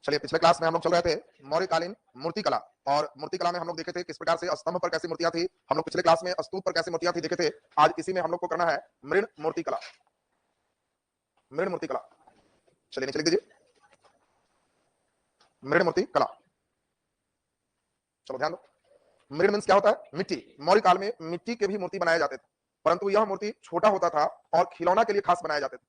चलिए, पिछले क्लास में हम लोग चल रहे थे मौर्यकालीन मूर्तिकला, और मूर्तिकला में हम लोग देखे थे किस प्रकार से स्तंभ पर कैसे मूर्तियां थी। हम लोग पिछले क्लास में स्तूप पर कैसे मूर्तियां थी देखे थे। आज इसी में हम लोग को करना है मृण मूर्तिकला। मृण मूर्तिकला, चलिए नीचे लिख दीजिए मृण मूर्तिकला। चलो ध्यान दो, मृण मीन्स क्या होता है? मिट्टी। मौर्य काल में मिट्टी के भी मूर्ति बनाए जाते थे, परंतु यह मूर्ति छोटा होता था और खिलौना के लिए खास बनाए जाते थे।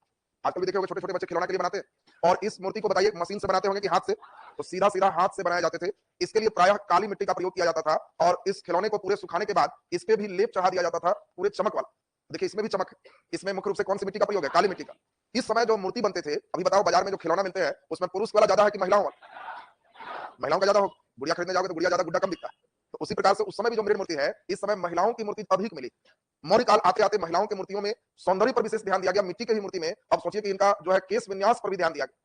आजकल भी देखे होंगे छोटे छोटे बच्चे खिलौना के लिए बनाते हैं, और इस मूर्ति को बताइए मशीन से बनाते होंगे कि हाथ से? तो सीधा सीधा हाथ से बनाए जाते थे। इसके लिए प्रायः काली मिट्टी का प्रयोग किया जाता था, और इस खिलौने को पूरे सुखाने के बाद इस पे भी लेप चढ़ा दिया जाता था, पूरे चमक वाला। देखिए इसमें भी चमक है। इसमें मुख्य रूप से कौन सी मिट्टी का प्रयोग है? काली मिट्टी का। इस समय जो मूर्ति बनते थे, अभी बताओ बाजार में जो खिलौना मिलते हैं उसमें पुरुष वाला ज्यादा है कि महिलाओं वाला? महिलाओं का ज्यादा हो। गुड़िया खरीदने जाओगे तो गुड़िया ज्यादा, गुड्डा कम दिखता है। तो उसी प्रकार से उस समय भी जो मृण मूर्ति है, इस समय महिलाओं की मूर्ति अधिक मिली। मौर्य काल आते आते महिलाओं की मूर्तियों में सौंदर्य पर विशेष ध्यान दिया गया। मिट्टी की ही मूर्ति में अब सोचिए कि इनका जो है केश विन्यास पर भी ध्यान दिया गया।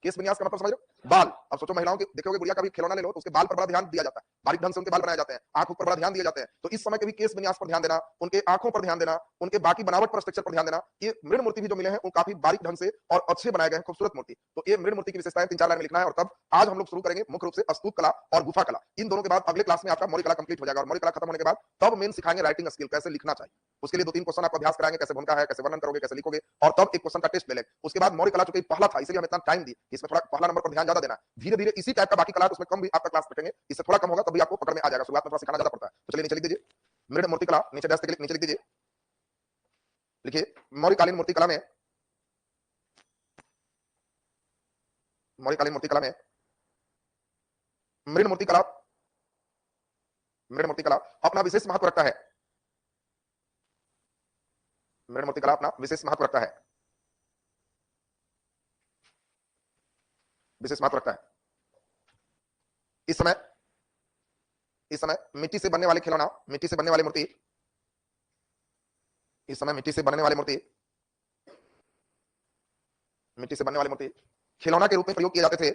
केश विन्यास का मतलब समझ रहे हो? बाल। अब सोचो महिलाओं के, देखोगे गुड़िया का भी खिलौना ले लो तो उसके बाल पर बड़ा ध्यान दिया जाता है, बारीक ढंग से उनके बाल बनाए जाते हैं, आंखों पर बड़ा ध्यान दिए जाते हैं। तो इस समय के भी केश विन्यास पर ध्यान देना, उनके आंखों पर ध्यान देना, उनके बाकी बनावट पर, स्ट्रक्चर पर ध्यान देना। ये मृण मूर्ति भी जो मिले हैं वो काफी बारीक ढंग से और अच्छे बनाए गए हैं, खूबसूरत मूर्ति। तो ये मृण मूर्ति की विशेषताएं 3-4 लाइन में लिखना है, और तब आज हम लोग शुरू करेंगे मुख्य रूप से स्तूप कला और गुफा कला। इन दोनों के बाद अगले क्लास में आपका मौर्य कला कंप्लीट हो जाएगा, और मौर्य कला खत्म होने के बाद तब मेन सिखाएंगे राइटिंग स्किल, कैसे लिखना चाहिए। उसके लिए 2-3 क्वेश्चन आपको अभ्यास कराएंगे, कैसे भूमिका है, कैसे वर्णन करोगे, कैसे लिखोगे, और तब एक क्वेश्चन का टेस्ट ले लेंगे। उसके बाद मौर्य कला चूंकि पहला था इसलिए हम इतना टाइम दी, इसमें थोड़ा पहला नंबर पर ध्यान ज्यादा देना है। धीरे धीरे इसी टाइप का बाकी कला उसमें कम भी आपका क्लास बैठेंगे, इससे थोड़ा कम होगा तब भी आपको पकड़ में आ जाएगा। शुरुआत में थोड़ा सिखाना ज्यादा पड़ता है। तो चलिए नीचे लिख दीजिए मृण मूर्तिकला, नीचे डेस्क के नीचे लिख दीजिए, लिखिए मौर्यकालीन मूर्तिकला में, मौर्यकालीन मूर्तिकला में मृण मूर्तिकला, मृण मूर्तिकला अपना विशेष महत्व रखता है। मृण मूर्तिकला अपना विशेष महत्व रखता है, विशेष महत्व रखता है। इस समय मिट्टी से बनने वाले खिलौना, मिट्टी से बनने वाली मूर्ति, इस समय मिट्टी से बनने वाली मूर्ति, मिट्टी से बनने वाली मूर्ति खिलौना के रूप में प्रयोग किए जाते थे।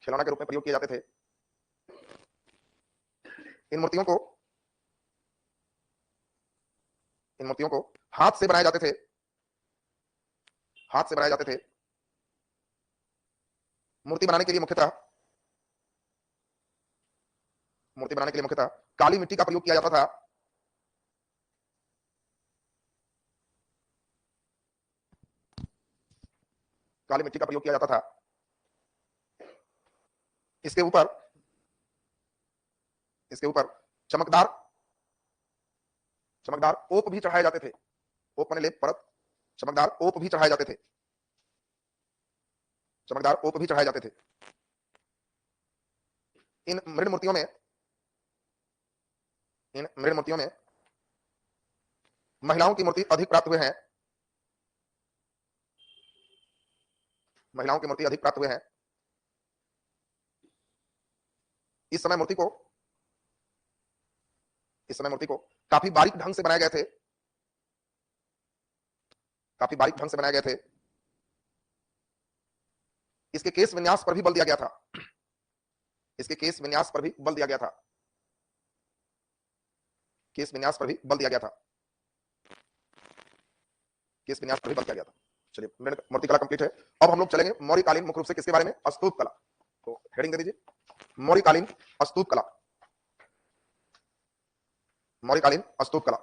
खिलौना के रूप में प्रयोग किए जाते थे। इन मूर्तियों को, इन मूर्तियों को हाथ से बनाए जाते थे, हाथ से बनाए जाते थे। मूर्ति बनाने के लिए मुख्यतः, मूर्ति बनाने के लिए मुख्यतः काली मिट्टी का प्रयोग किया जाता था। काली मिट्टी का प्रयोग किया जाता था। इसके ऊपर, इसके ऊपर चमकदार, चमकदार ओप भी चढ़ाए जाते थे। ओप माने लेप, परत। चमकदार ओप भी चढ़ाए जाते थे, चमकदार ओप भी चढ़ाए जाते थे। इन मृण मूर्तियों में, इन मृण मूर्तियों में महिलाओं की मूर्ति अधिक प्राप्त हुए हैं, महिलाओं की मूर्ति अधिक प्राप्त हुए हैं। इस समय मूर्ति को, इस समय मूर्ति को काफी बारीक ढंग से बनाए गए थे, काफी बारीक ढंग से बनाए गए थे। इसके केस विन्यास पर भी बल दिया गया था, इसके केस विन्यास पर भी बल दिया गया था, केस विन्यास पर भी बल दिया गया था, केस विन्यास पर भी बल दिया गया था। चलिए मूर्ति कला कंप्लीट है। अब हम लोग चलेंगे मौर्यकालीन मुख्य रूप से किसके बारे में? स्तूप कला। तो हेडिंग दे दीजिए मौर्यकालीन स्तूप कला, मौर्यकालीन स्तूप कला,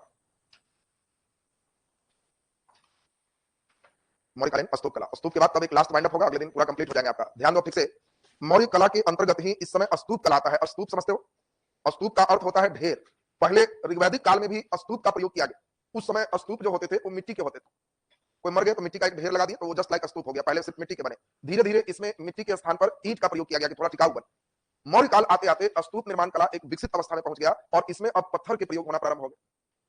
मौर्यकालीन स्तूप कला। स्तूप के बाद तब एक लास्ट वाइंड अप होगा, अगले दिन पूरा कंप्लीट हो जाएगा आपका। ध्यान दो ठीक से, मौर्य कला के अंतर्गत ही इस समय स्तूप कला आता है। स्तूप समझते हो? स्तूप का अर्थ होता है ढेर। पहले ऋग्वैदिक काल में भी स्तूप का प्रयोग किया गया। उस समय स्तूप जो होते थे वो मिट्टी के होते थे। कोई मर गया तो मिट्टी का एक ढेर लगा दिया तो वो जस्ट लाइक स्तूप हो गया। पहले सिर्फ मिट्टी के बने, धीरे धीरे इसमें मिट्टी के स्थान पर ईंट का प्रयोग किया गया कि थोड़ा टिकाऊ बने। मौर्य काल आते आते स्तूप निर्माण कला एक विकसित अवस्था में पहुंच गया, और इसमें अब पत्थर के प्रयोग होना प्रारंभ हो गए।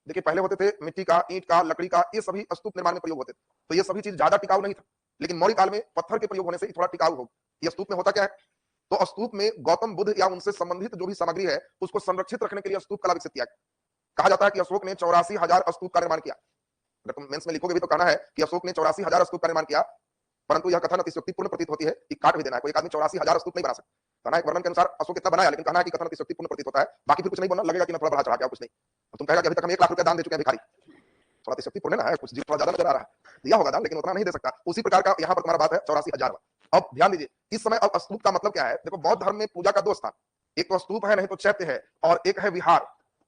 देखिए पहले होते थे मिट्टी का, ईंट का, लकड़ी का, ये सभी स्तूप निर्माण में प्रयोग होते थे, तो ये सभी चीज ज्यादा टिकाऊ नहीं था। लेकिन मौर्य काल में पत्थर के प्रयोग होने से थोड़ा टिकाऊ हो गया। ये स्तूप में होता क्या है? तो स्तूप में गौतम बुद्ध या उनसे संबंधित जो भी सामग्री है उसको संरक्षित रखने के लिए स्तूप कला विकसित किया गया। कहा जाता है कि अशोक ने 84,000 स्तूप का निर्माण किया। अगर तुम मेंस में लिखोगे भी तो कहना है कि अशोक ने 84,000 स्तूप का निर्माण किया, परंतु यह कथन अतिशयोक्तिपूर्ण प्रतीत होती है कि काट भी देना है। कोई एक आदमी 84,000 स्तूप नहीं बना सकता। कहना है वर्णन के अनुसार अशोक इतना बनाया, लेकिन कहना है कि कथन अतिशयोक्तिपूर्ण प्रतीत होता है। बाकी फिर कुछ नहीं बोलना, लगेगा कि मैं थोड़ा बढ़ा चढ़ा गया, कुछ नहीं। तुम कहेगा कि अभी तक हम 1 लाख रुपया दान दे चुके हैं भिखारी, थोड़ा अतिशयोक्तिपूर्ण ना है, कुछ जीव थोड़ा ज्यादा नजर आ रहा है, दिया होगा दान लेकिन उतना नहीं दे सकता। उसी प्रकार का यहाँ पर तुम्हारा बात है 84,000। अब ध्यान दीजिए, इस समय अब स्तूप का मतलब क्या है? देखो बौद्ध धर्म में पूजा का दो स्थान, एक तो स्तूप है, नहीं तो चैत्य है, और एक है विहार।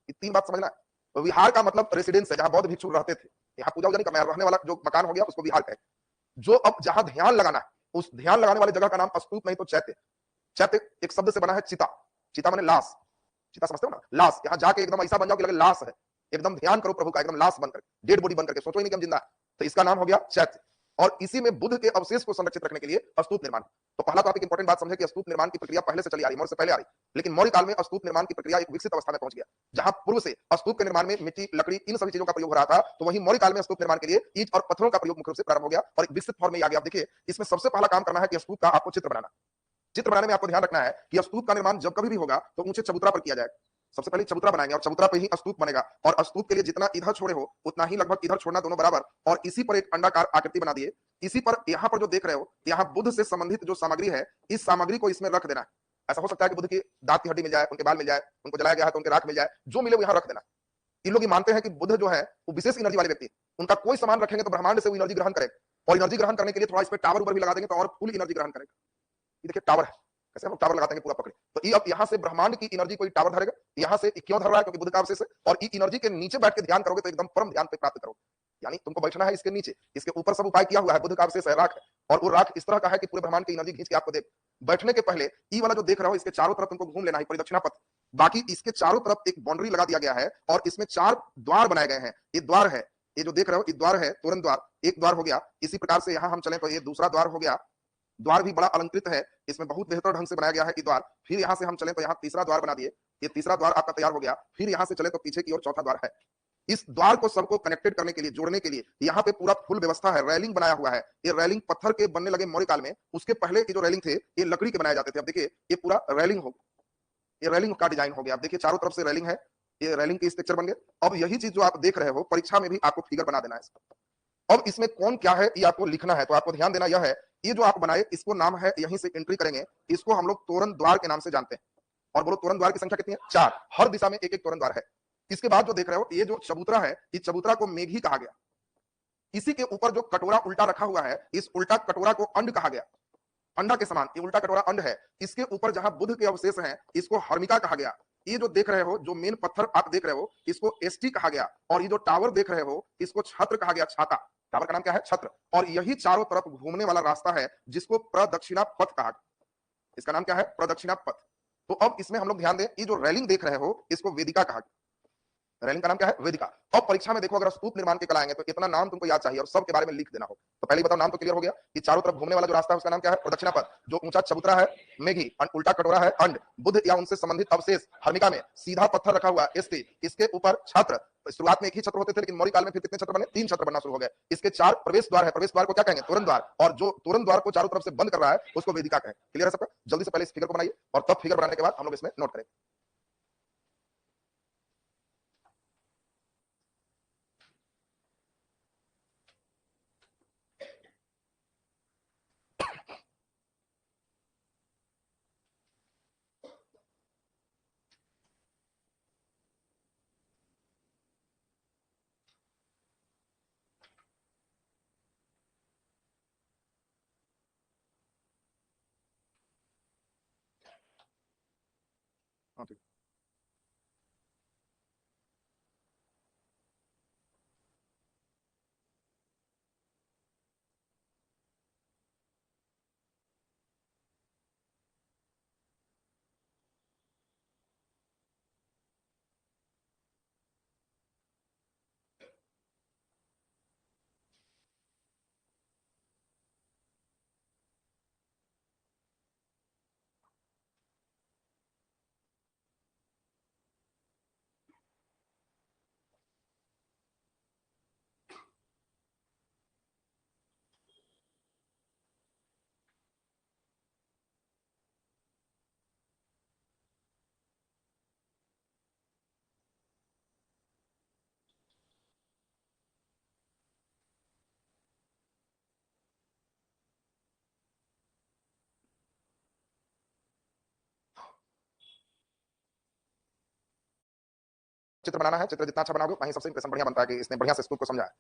ये तीन बात समझना है। तो विहार का मतलब रेसिडेंस है, जहां बौद्ध भिक्षु रहते थे। यहाँ पूजा वूजा नहीं करना है, रहने वाला जो मकान हो गया उसको विहार कहे। जो अब जहां ध्यान लगाना है, उस ध्यान लगाने वाली जगह का नाम स्तूप नहीं तो चैत्य। चैत्य एक शब्द से बना है चिता, चिता माने लाश, चिता समझते हो ना, लाश। यहाँ जाके एकदम ऐसा बन जाओ कि लगे लाश है, एकदम ध्यान करो प्रभु का, एकदम लाश बनकर, डेड बॉडी बनकर के, सोचो ही नहीं कि हम जिंदा है। तो इसका नाम हो गया चैत्य। और इसी में बुद्ध के अवशेष को संरक्षित रखने के लिए स्तूप निर्माण। तो पहला तो आप एक इंपॉर्टेंट बात समझे कि स्तूप निर्माण की प्रक्रिया पहले से चली आ रही, मौर्य से पहले आ रही। लेकिन मौर्य काल में स्तूप निर्माण की प्रक्रिया एक विकसित अवस्था में पहुंच गया। जहां पूर्व से स्तूप के निर्माण में मिट्टी, लकड़ी, इन सभी चीजों का प्रयोग हो रहा था, तो वहीं मौर्य काल में स्तूप निर्माण के लिए ईंट और पत्थरों का प्रयोग मुख्य रूप से प्रारंभ हो गया और एक विकसित फॉर्म में आ गया। आप देखिए, इसमें सबसे पहला काम करना है कि स्तूप का आपको चित्र बनाना। चित्र बनाने में आपको ध्यान रखना है कि स्तूप का निर्माण जब कभी भी होगा तो ऊंचे चबूतरा पर किया जाएगा। सबसे पहले चबूतरा बनाएंगे और चबूतरा पे ही स्तूप बनेगा, और स्तूप के लिए जितना इधर छोड़े हो उतना ही लगभग इधर छोड़ना, दोनों बराबर। और इसी पर एक अंडाकार आकृति बना दिए। इसी पर यहाँ पर जो देख रहे हो, यहाँ बुद्ध से संबंधित जो सामग्री है, इस सामग्री को इसमें रख देना है। ऐसा हो सकता है कि बुद्ध की दांत की हड्डी मिल जाए, उनके बाल मिल जाए, उनको जलाया गया है तो उनके राख मिल जाए, जो मिले वो यहाँ रख देना। इन लोग ये मानते हैं कि बुद्ध जो है वो विशेष एनर्जी वाले व्यक्ति, उनका कोई सामान रखेंगे तो ब्रह्मांड से वो एनर्जी ग्रहण करेगा, और एनर्जी ग्रहण करने के लिए थोड़ा इस पर टावर ऊपर भी लगा देंगे तो और फुल एनर्जी ग्रहण करेगा। ये देखिए टावर है, कैसे हम टावर लगाते हैं पूरा पकड़े। तो ये अब यहाँ से ब्रह्मांड की एनर्जी कोई टावर धरेगा, यहाँ से क्यों धर रहा है? क्योंकि बुद्ध का अवशेष है। और ये एनर्जी के नीचे बैठ के ध्यान करोगे तो एकदम परम ध्यान पे प्राप्त करोगे। यानी तुमको बैठना है इसके नीचे, इसके ऊपर सब उपाय किया हुआ है, बुद्ध का अवशेष है, राख है, और वो राख इस तरह का है कि पूरे ब्रह्मांड की एनर्जी खींच के आपको दे। बैठने के पहले ई वाला जो देख रहे हो, इसके चारों तरफ तुमको घूम लेना है, परिदक्षिणा पथ। बाकी इसके चारों तरफ एक बाउंड्री लगा दिया गया है और इसमें 4 द्वार बनाए गए हैं। ये द्वार है, ये जो देख रहे हो ये द्वार है, तोरण द्वार, एक द्वार हो गया। इसी प्रकार से यहाँ हम चले तो ये दूसरा द्वार हो गया। द्वार भी बड़ा अलंकृत है, इसमें बहुत बेहतर ढंग से बनाया गया है ये द्वार। फिर यहाँ से हम चले तो यहाँ तीसरा द्वार बना दिए, ये तीसरा द्वार आपका तैयार हो गया। फिर यहाँ से चले तो पीछे की ओर चौथा द्वार है। इस द्वार को सबको कनेक्टेड करने के लिए, जोड़ने के लिए यहाँ पे पूरा फुल व्यवस्था है, रैलिंग बनाया हुआ है। ये रैलिंग पत्थर के बनने लगे मौर्य काल में, उसके पहले के जो रैलिंग थे ये लकड़ी के बनाए जाते थे। अब देखिए ये पूरा रैलिंग हो, ये रैलिंग का डिजाइन हो गया। अब देखिए चारों तरफ से रैलिंग है, ये रैलिंग के स्ट्रक्चर बन गए। अब यही चीज जो आप देख रहे हो, परीक्षा में भी आपको फिगर बना देना है इसका। अब इसमें कौन क्या है ये आपको लिखना है, तो आपको ध्यान देना यह है, ये जो आप बनाए इसको नाम है, यहीं से एंट्री करेंगे, इसको हम लोग तोरण द्वार के नाम से जानते हैं। और बोलो तोरण द्वार की संख्या कितनी है? 4। हर दिशा में एक एक तोरण द्वार है। इसके बाद जो देख रहे हो ये जो चबूतरा है, इस चबूतरा को मेघी कहा गया। इसी के ऊपर जो कटोरा उल्टा रखा हुआ है, इस उल्टा कटोरा को अंड कहा गया। अंडा के समान ये उल्टा कटोरा अंड है। इसके ऊपर जहां बुद्ध के अवशेष हैं, इसको हर्मिका कहा गया। ये जो देख रहे हो, जो मेन पत्थर आप देख रहे हो, इसको एसटी कहा गया। और ये जो टावर देख रहे हो, इसको छत्र कहा गया, छाता। टावर का नाम क्या है? छत्र। और यही चारों तरफ घूमने वाला रास्ता है जिसको प्रदक्षिणा पथ कहा गया। इसका नाम क्या है? प्रदक्षिणा पथ। तो अब इसमें हम लोग ध्यान दें, ये जो रैलिंग देख रहे हो इसको वेदिका कहा गया। रैलिंग का नाम क्या है? वेदिका। अब परीक्षा में देखो, अगर स्तूप निर्माण के कल आएंगे तो इतना नाम तुमको याद चाहिए और सब के बारे में लिख देना हो। तो पहले बताओ, नाम तो क्लियर हो गया कि चारों तरफ घूमने वाला जो रास्ता है उसका नाम क्या है? प्रदक्षिणा पथ। जो ऊंचा चबूतरा है मेघी, उल्टा कटोरा है अंड, बुद्ध या उनसे संबंधित अवशेष हर्मिका में, सीधा पत्थर रखा हुआ एस्टी, इसके ऊपर छत्र। शुरुआत में एक ही छत्र होते थे, लेकिन मौर्य काल में फिर कितने छत्र बने? 3 छत्र बनना शुरू हो गए। इसके 4 प्रवेश द्वार है, प्रवेश द्वार को क्या कहेंगे? तोरण द्वार। और जो तोरण द्वार को चारों तरफ से बंद कर रहा है उसको वेदिका कहें। क्लियर है सबका? जल्दी से पहले इस फिगर को बनाइए और तब फिगर बनाने के बाद हम लोग इसमें नोट करें। हाँ, ठीक। चित्र बनाना है, चित्र जितना अच्छा बनाओगे उतना ही सबसे इंप्रेशन बढ़िया बनता है कि इसने बढ़िया से स्तूप को समझा है।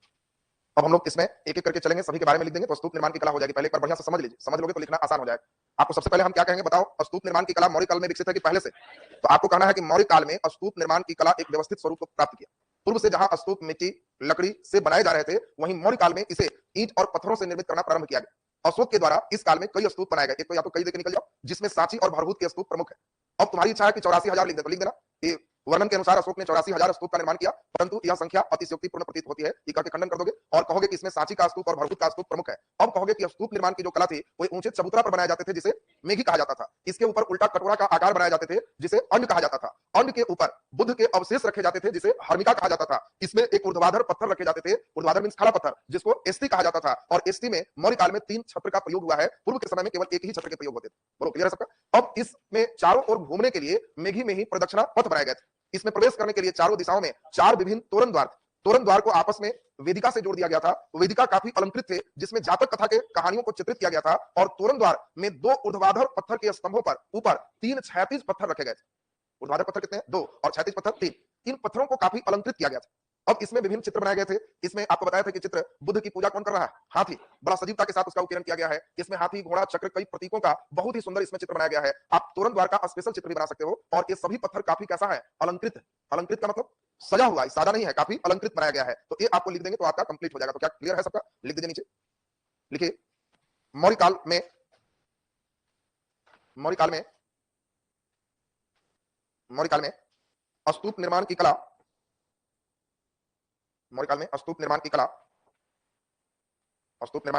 अब हम लोग इसमें एक-एक करके चलेंगे, सभी के बारे में लिख देंगे तो स्तूप निर्माण की कला हो जाएगी। पहले एक बार बढ़िया से समझ लीजिए, समझ लोगे तो लिखना आसान हो जाएगा। आपको सबसे पहले हम क्या कहेंगे बताओ, स्तूप निर्माण की कला मौर्य काल में विकसित है कि पहले से? तो आपको कहना है कि मौर्य काल में स्तूप निर्माण की कला एक व्यवस्थित स्वरूप को प्राप्त किया। पूर्व से जहां स्तूप मिट्टी, लकड़ी से बनाए जा रहे थे, वहीं मौर्य काल में इसे ईंट और पत्थरों से निर्मित करना प्रारंभ किया गया। अशोक के द्वारा इस काल में कई स्तूप बनाए गए। एक तो या तो कई देके निकल जाओ, जिसमें सांची और भरभूत के स्तूप प्रमुख है। अब तुम्हारी इच्छा है कि 84,000 लिख दे तो लिख देना। ये वर्णन के अनुसार अशोक ने 84,000 स्तूप का निर्माण किया, परंतु यह संख्या अतिशयोक्तिपूर्ण प्रतीत होती है। ये करके खंडन कर दोगे और कहोगे कि इसमें सांची का स्तूप और भरभूत का स्तूप प्रमुख है। अब कहोगे कि स्तूप निर्माण की जो कला थी वो ऊंचे चबूतरा पर बनाए जाते थे, जिसे मेघी कहा जाता था। इसके ऊपर उल्टा कटोरा का आकार बनाए जाते थे, जिसे अंड कहा जाता था। अंड के ऊपर बुद्ध के अवशेष रखे जाते थे, जिसे हर्मिका कहा जाता था। इसमें एक ऊर्ध्वाधर पत्थर रखे जाते थे, ऊर्ध्वाधर मींस खड़ा पत्थर, जिसको एस्टी कहा जाता था। और एस्टी में मौर्य काल में 3 छत्र का प्रयोग हुआ है। पूर्व के समय में केवल एक ही छत्र के प्रयोग होते थे। बोलो क्लियर है सबका? अब इसमें चारों ओर घूमने के लिए मेघी में ही प्रदक्षिणा पथ बनाए गए थे। इसमें प्रवेश करने के लिए चारों दिशाओं में 4 विभिन्न तोरण द्वार को आपस में वेदिका से जोड़ दिया गया था। वेदिका काफी अलंकृत थे, जिसमें जातक कथा के कहानियों को चित्रित किया गया था। और तोरण द्वार में 2 ऊर्ध्वाधर पत्थर के स्तंभों पर ऊपर 3 क्षैतिज पत्थर रखे गए थे। ऊर्ध्वाधर पत्थर कितने हैं? 2 और क्षैतिज पत्थर 3। इन पत्थरों को काफी अलंकृत किया गया था। अब इसमें विभिन्न चित्र बनाए गए थे। इसमें आपको बताया था कि चित्र बुद्ध की पूजा कौन कर रहा है? हाथी। बड़ा सजीवता के साथ उसका उत्कीर्णन किया गया है। इसमें हाथी, घोड़ा, चक्र, कई प्रतीकों का बहुत ही सुंदर इसमें चित्र बनाया गया है। आप तोरण द्वार का स्पेशल चित्र भी बना सकते हो। और ये सभी पत्थर काफी कैसा है? अलंकृत है। अलंकृत का मतलब सजा हुआ है, सादा नहीं है, काफी अलंकृत बनाया गया है। तो ये आपको लिख देंगे तो आपका कंप्लीट हो जाएगा। तो क्या क्लियर है सबका? लिख दीजिए नीचे। लिखिए, मौर्य काल में मौर्य काल में मौर्य काल में स्तूप निर्माण की कला मौर्य काल में स्तूप निर्माण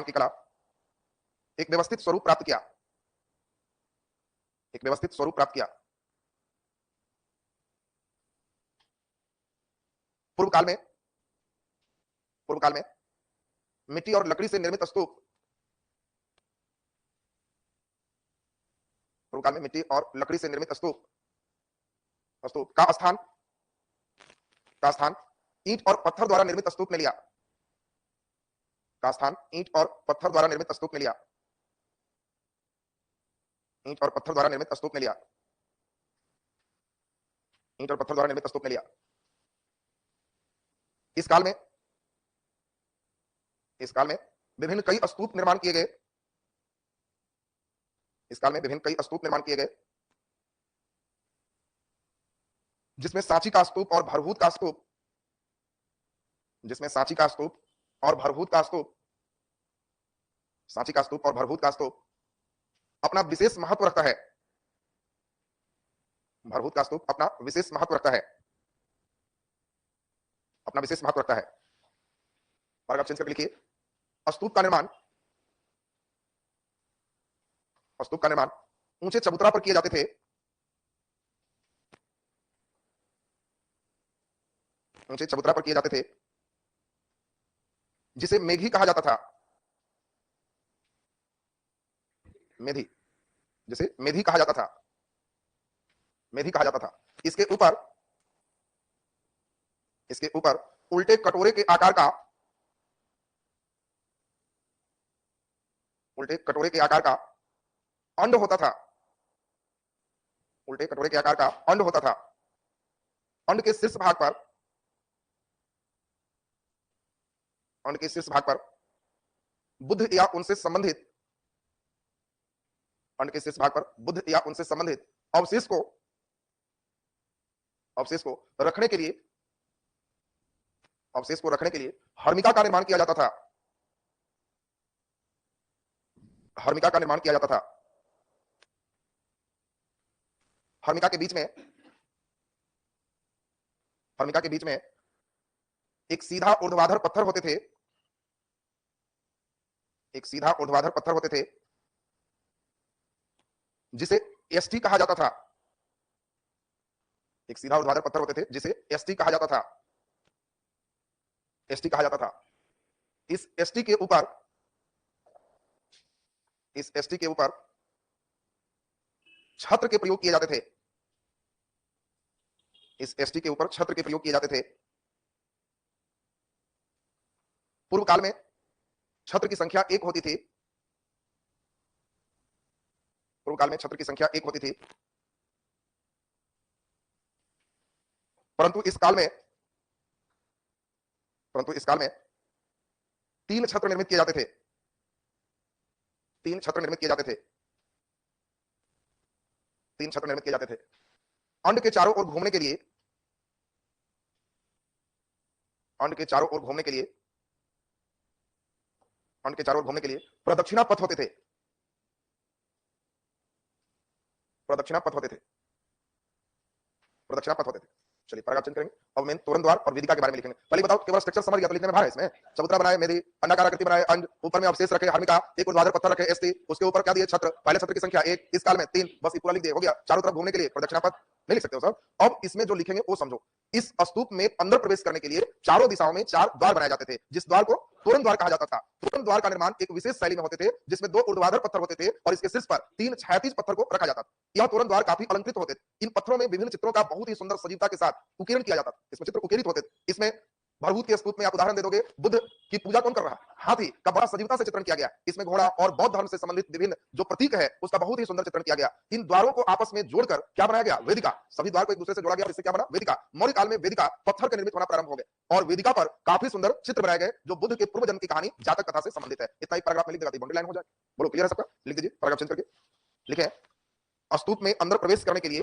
की कला एक व्यवस्थित स्वरूप प्राप्त किया। एक व्यवस्थित स्वरूप प्राप्त किया। पूर्व काल में मिट्टी और लकड़ी से निर्मित स्तूप पूर्व काल में मिट्टी और लकड़ी से निर्मित स्तूप का स्थान ईंट और पत्थर द्वारा निर्मित स्तूप ने लिया। का स्थान ईंट और पत्थर द्वारा निर्मित स्तूप ने लिया। ईंट और पत्थर द्वारा निर्मित स्तूप ने लिया। ईंट और पत्थर द्वारा निर्मित स्तूप ने लिया। इस काल में विभिन्न कई स्तूप निर्माण किए गए। इस काल में विभिन्न कई स्तूप निर्माण किए गए, जिसमें सांची का स्तूप और भरभूत का स्तूप जिसमें सांची का स्तूप और भरभूत का स्तूप सांची का स्तूप और भरभूत का स्तूप अपना विशेष महत्व रखता है। भरभूत का स्तूप अपना विशेष महत्व रखता है। अपना विशेष महत्व रखता है। पैराग्राफ चेंज करके लिखिए, स्तूप का निर्माण ऊंचे चबूतरा पर किए जाते थे। ऊंचे चबूतरा पर किए जाते थे, जिसे मेघी कहा जाता था। मेधी, जिसे मेधी कहा जाता था। मेधी कहा जाता था। इसके ऊपर उल्टे कटोरे के आकार का अंड होता था। उल्टे कटोरे के आकार का अंड होता था। अंड के शीर्ष भाग पर बुद्ध या उनसे संबंधित अवशेष को रखने के लिए हर्मिका का निर्माण किया जाता था। हर्मिका के बीच में एक सीधा ऊर्ध्वाधर पत्थर होते थे, जिसे एसटी कहा जाता था। एक सीधा ऊर्ध्वाधर पत्थर होते थे, जिसे एसटी कहा जाता था। इस एसटी के ऊपर छत्र के प्रयोग किए जाते थे। पूर्व काल में छत्र की संख्या 1 होती थी। परंतु इस काल में 3 छत्र निर्मित किए जाते थे। 3 छत्र निर्मित किए जाते थे। 3 छत्र निर्मित किए जाते थे। अंड के चारों ओर घूमने के लिए, अंड के चारों ओर घूमने के लिए, अंड के चारों ओर घूमने के लिए प्रदक्षिणा पथ होते थे। प्रदक्षिणा पथ होते थे। प्रदक्षिणा पथ होते थे। चलिए पैराग्राफ चेंज करेंगे। अब मेन तोरण द्वार और वेदिका के बारे में लिखेंगे। पहले बताओ केवल स्ट्रक्चर समझ गया तो लिखने में भार है इसमें। चबूतरा बनाए मेरी, अंडाकार आकृति बनाए अंड, ऊपर में अवशेष रखे हर्मिका, एक ऊर्ध्वाधर पत्थर रखे एस्टी, उसके ऊपर क्या दिए छत्र, पहले छत्र की संख्या 1, इस काल में 3, बस ये पूरा लिख दिए, हो गया। चारों तरफ घूमने के लिए प्रदक्षिणा पथ नहीं लिख सकते हो सब। अब इसमें जो लिखेंगे वो समझो। इस स्तूप में अंदर प्रवेश करने के लिए चारों दिशाओं में 4 द्वार बनाए जाते थे, जिस द्वार को तोरण द्वार कहा जाता था। तोरण द्वार का निर्माण एक विशेष शैली में होते थे, जिसमें 2 ऊर्ध्वाधर पत्थर होते थे और इसके शीर्ष पर 3 क्षैतिज पत्थर को रखा जाता था। यह तोरण द्वार काफी अलंकृत होते थे। इन पत्थरों में विभिन्न चित्रों का बहुत ही सुंदर सजीवता के साथ उकेरण किया जाता था। इसमें चित्र उकेरित होते थे। इसमें भरभूत के स्तूप में आप उदाहरण दे दोगे, बुद्ध की पूजा कौन कर रहा है? हाथी का बड़ा सजीवता से चित्रण किया गया। इसमें घोड़ा और बौद्ध धर्म से संबंधित विभिन्न जो प्रतीक है उसका बहुत ही सुंदर चित्रण किया गया। इन द्वारों को आपस में जोड़कर क्या बनाया गया? वेदिका। सभी द्वार को एक दूसरे से जोड़ा गया और इससे क्या बना? वेदिका। मौर्य काल में वेदिका पत्थर के निर्मित होना प्रारंभ हो गए और वेदिका पर काफी सुंदर चित्र बनाए गए जो बुद्ध के पूर्व जन्म की कहानी जातक कथा से संबंधित है। इतना ही पैराग्राफ में लिख देगा, बाउंड्री लाइन हो जाए। बोलो क्लियर है सबका? लिख दीजिए पैराग्राफ चेंज करके। लिखे स्तूप में अंदर प्रवेश करने के लिए,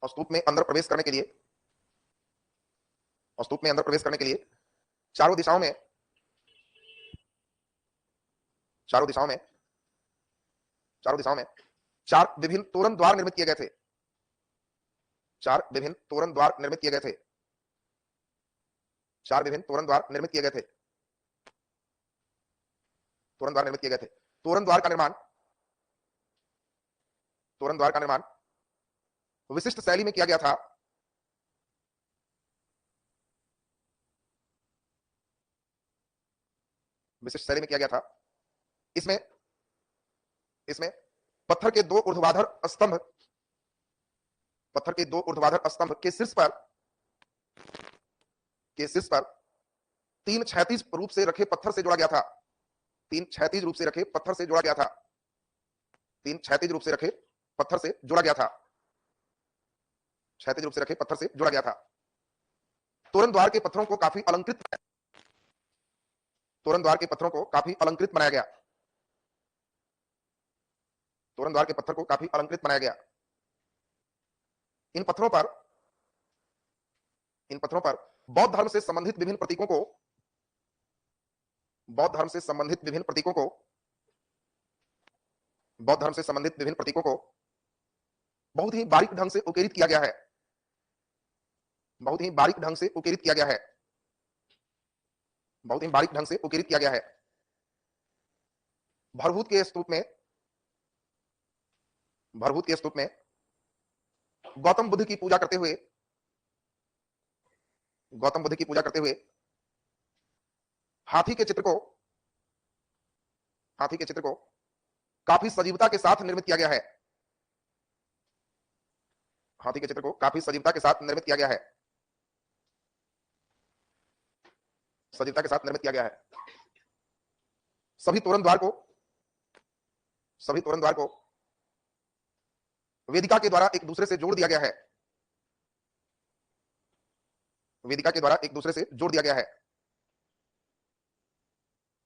स्तूप में अंदर प्रवेश करने के लिए, स्तूप में अंदर प्रवेश करने के लिए चारों दिशाओं में, चारों दिशाओं में, चारों दिशाओं में 4 विभिन्न तोरण द्वार निर्मित किए गए थे। 4 विभिन्न तोरण द्वार निर्मित किए गए थे। 4 विभिन्न तोरण द्वार निर्मित किए गए थे। तोरण द्वार निर्मित किए गए थे। तोरण द्वार का निर्माण, तोरण द्वार का निर्माण विशिष्ट शैली में किया गया था। विशिष्ट शैली में किया गया था। इसमें पत्थर के 2 ऊर्ध्वाधर स्तंभ, पत्थर के 2 ऊर्ध्वाधर स्तंभ के शीर्ष पर 3 क्षैतिज रूप से रखे पत्थर से जोड़ा गया था। 3 क्षैतिज रूप से रखे पत्थर से जोड़ा गया था। 3 क्षैतिज रूप से रखे पत्थर से जोड़ा गया था। क्षैतिज रूप से रखे पत्थर से जोड़ा गया था। तोरण द्वार के पत्थरों को काफी अलंकृत, तोरण द्वार के पत्थरों को काफी अलंकृत बनाया गया। तोरण द्वार के पत्थर को काफी अलंकृत बनाया गया। इन पत्थरों पर बौद्ध धर्म से संबंधित विभिन्न प्रतीकों को, बौद्ध धर्म से संबंधित विभिन्न प्रतीकों को, बौद्ध धर्म से संबंधित विभिन्न प्रतीकों को बहुत ही बारीक ढंग से उकेरित किया गया है। बहुत ही बारीक ढंग से उकेरित किया गया है। बहुत ही बारीक ढंग से उकेरित किया गया है। भरभूत के स्तूप में, भरभूत के स्तूप में गौतम बुद्ध की पूजा करते हुए, गौतम बुद्ध की पूजा करते हुए हाथी के चित्र को, हाथी के चित्र को काफी सजीवता के साथ निर्मित किया गया है। हाथी के चित्र को काफी सजीवता के साथ निर्मित किया गया है। सजीवता के साथ निर्मित किया गया है। सभी तोरण द्वार को, सभी तोरण द्वार को वेदिका के द्वारा एक दूसरे से जोड़ दिया गया है। वेदिका के द्वारा एक दूसरे से जोड़ दिया गया है।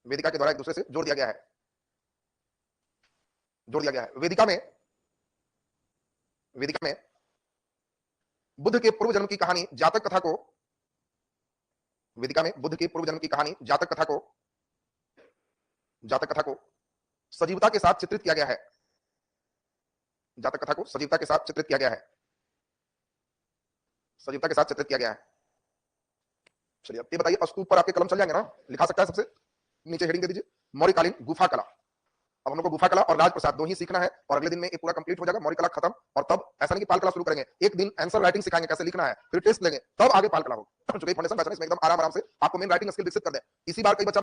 वेदिका के द्वारा एक दूसरे से जोड़ दिया गया है। जोड़ दिया गया है। वेदिका में, वेदिका में बुद्ध के पूर्व जन्म की कहानी जातक कथा को, वेदिका में बुद्ध के पूर्व जन्म की कहानी जातक कथा को, जातक कथा को सजीवता के साथ चित्रित किया गया है। जातक कथा को सजीवता के साथ चित्रित किया गया है। सजीवता के साथ चित्रित किया गया है। चलिए अब ये बताइए, स्तूप पर आपके कलम चल जाएंगे ना? लिखा सकता है सबसे नीचे हेडिंग दे दीजिए, मौर्यकालीन गुफा कला। अब हम लोग को गुफा कला और राजप्रसाद 2 ही सीखना है और अगले दिन में ये पूरा कंप्लीट हो जाएगा, मौर्य कला खत्म। और तब ऐसा नहीं कि पाल कला शुरू करेंगे, एक दिन आंसर राइटिंग सिखाएंगे कैसे लिखना है, फिर टेस्ट लेंगे, तब आगे पाल कला होगा। चूंकि फाउंडेशन बैचलर इसमें एकदम आराम से आपको मेन राइटिंग स्किल विकसित कर दे। इसी बार कई बच्चा